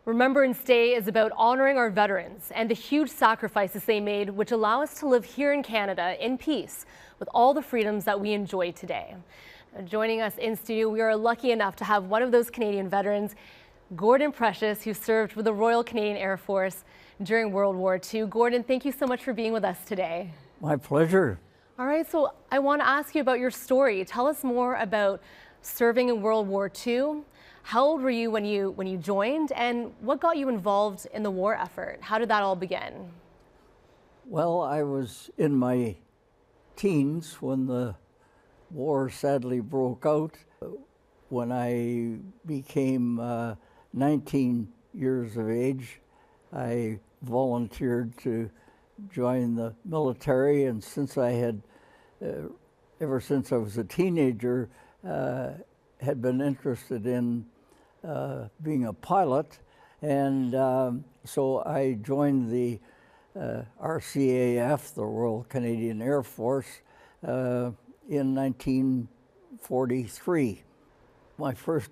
Remembrance Day is about honoring our veterans and the huge sacrifices they made, which allow us to live here in Canada in peace with all the freedoms that we enjoy today. Joining us in studio, we are lucky enough to have one of those Canadian veterans, Gordon Precious, who served with the Royal Canadian Air Force during World War II. Gordon, thank you so much for being with us today. My pleasure. All right, so I want to ask you about your story. Tell us more about serving in World War II. How old were you when you joined, and what got you involved in the war effort? How did that all begin? Well, I was in my teens when the war sadly broke out. When I became 19 years of age, I volunteered to join the military, and since I had, ever since I was a teenager, had been interested in being a pilot, and so I joined the RCAF, the Royal Canadian Air Force, in 1943. My first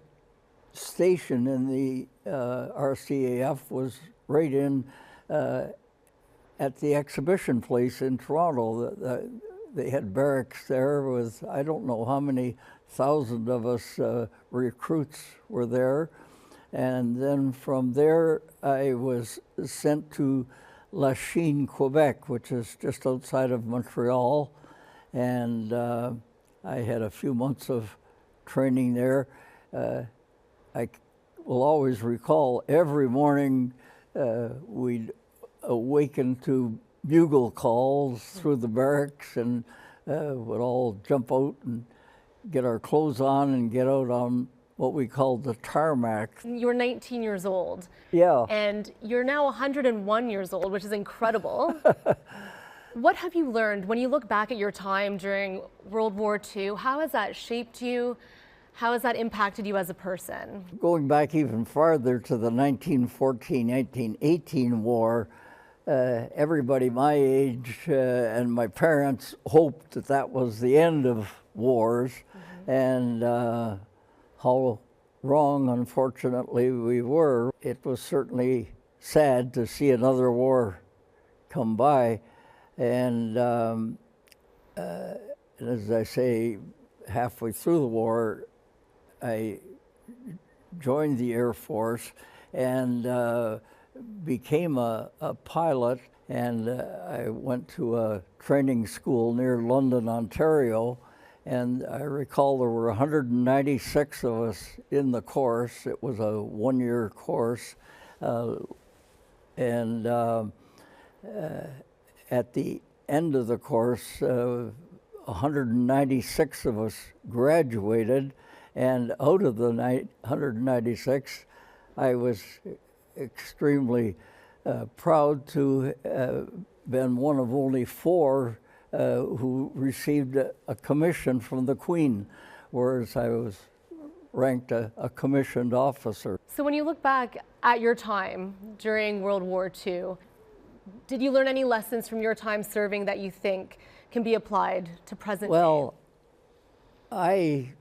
station in the RCAF was right in at the exhibition place in Toronto. They had barracks there with, I don't know how many thousand of us recruits were there. And then from there, I was sent to Lachine, Quebec, which is just outside of Montreal. And I had a few months of training there. I will always recall every morning we'd awaken to bugle calls through the barracks, and would all jump out and get our clothes on and get out on what we called the tarmac. You were 19 years old. Yeah. And you're now 101 years old, which is incredible. What have you learned when you look back at your time during World War II? How has that shaped you? How has that impacted you as a person? Going back even farther to the 1914-1918 war, everybody my age and my parents hoped that that was the end of wars, and how wrong, unfortunately, we were. It was certainly sad to see another war come by, and as I say, halfway through the war, I joined the Air Force and became a pilot, and I went to a training school near London, Ontario, and I recall there were 196 of us in the course. It was a one-year course, and at the end of the course, 196 of us graduated, and out of the 196, I was extremely proud to have been one of only 4 who received a commission from the Queen, whereas I was ranked a commissioned officer. So when you look back at your time during World War II, did you learn any lessons from your time serving that you think can be applied to present day? Well, I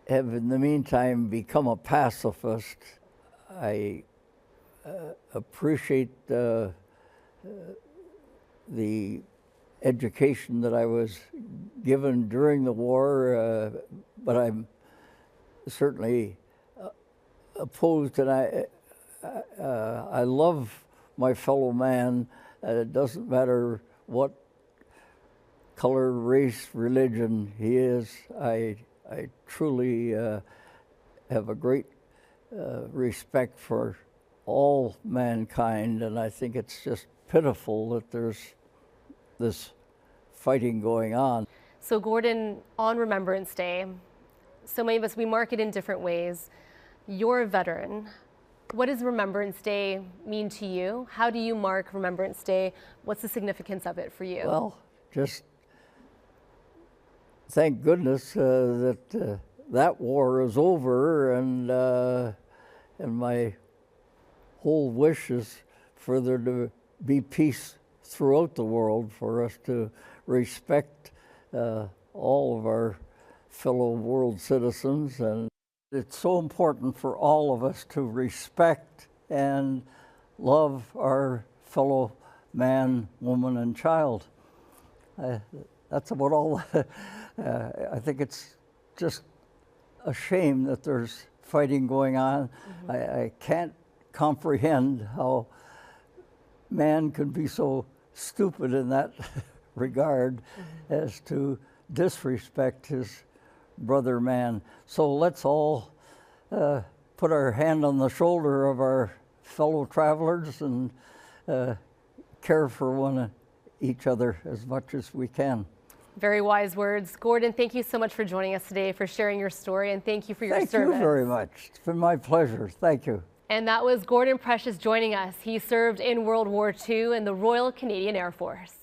have in the meantime become a pacifist. I appreciate the education that I was given during the war, but I'm certainly opposed, and I love my fellow man. It doesn't matter what color, race, religion he is. I truly have a great respect for all mankind, and I think it's just pitiful that there's this fighting going on. So Gordon, on Remembrance Day, so many of us, we mark it in different ways. You're a veteran. What does Remembrance Day mean to you? How do you mark Remembrance Day? What's the significance of it for you? Well, just thank goodness that that war is over, and my whole wish is for there to be peace throughout the world, for us to respect all of our fellow world citizens. And it's so important for all of us to respect and love our fellow man, woman, and child. That's about all. I think it's just a shame that there's fighting going on. I can't comprehend how man could be so stupid in that regard as to disrespect his brother man. So let's all put our hand on the shoulder of our fellow travelers and care for each other as much as we can. Very wise words. Gordon, thank you so much for joining us today, for sharing your story, and thank you for your service. Thank you very much. It's been my pleasure. Thank you. And that was Gordon Precious joining us. He served in World War II in the Royal Canadian Air Force.